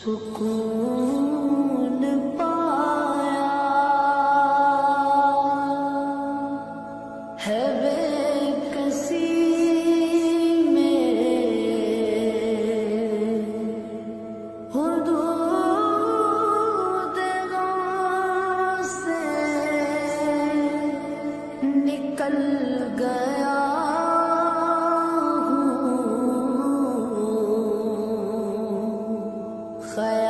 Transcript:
سکون پایا ہے بے کسی میں حدود غم سے نکل گیا ہوں، خیال